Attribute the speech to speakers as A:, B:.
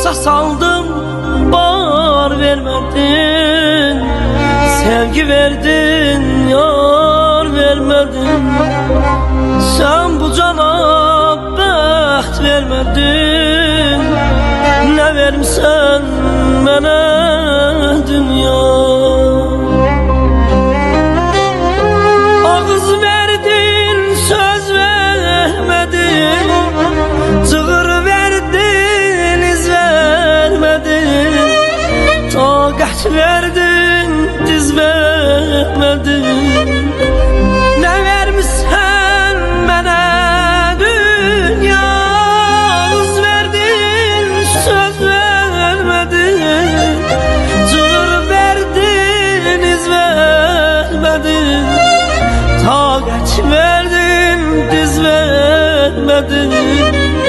A: Başa saldım, bar vermedin. Sevgi verdin, yar vermedin. Sen bu cana bəxt vermedin. Ne vermişsen mənə dünya. Ağız verdin, söz vermedin. Çığır verdin, iz vermedin. Taqət verdin, diz vermedin. Ne vermişsen mənə dünya. Ağız verdin, söz vermedin. Çığır verdin, iz vermedin. Taqət verdin, diz vermedin.